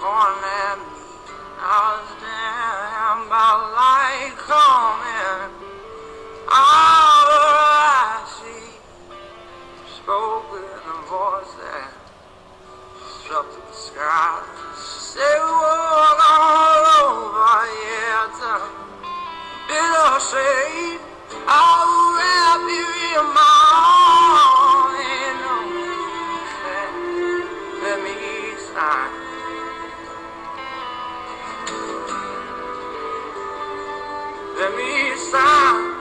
at me. I was damn about like coming out of the sea. Spoke with a voice that struck to the sky. Said walk all over, yeah, it's a bitter shade. I'll wrap you in my arms. Ain't no use, let me sign. Let me sign.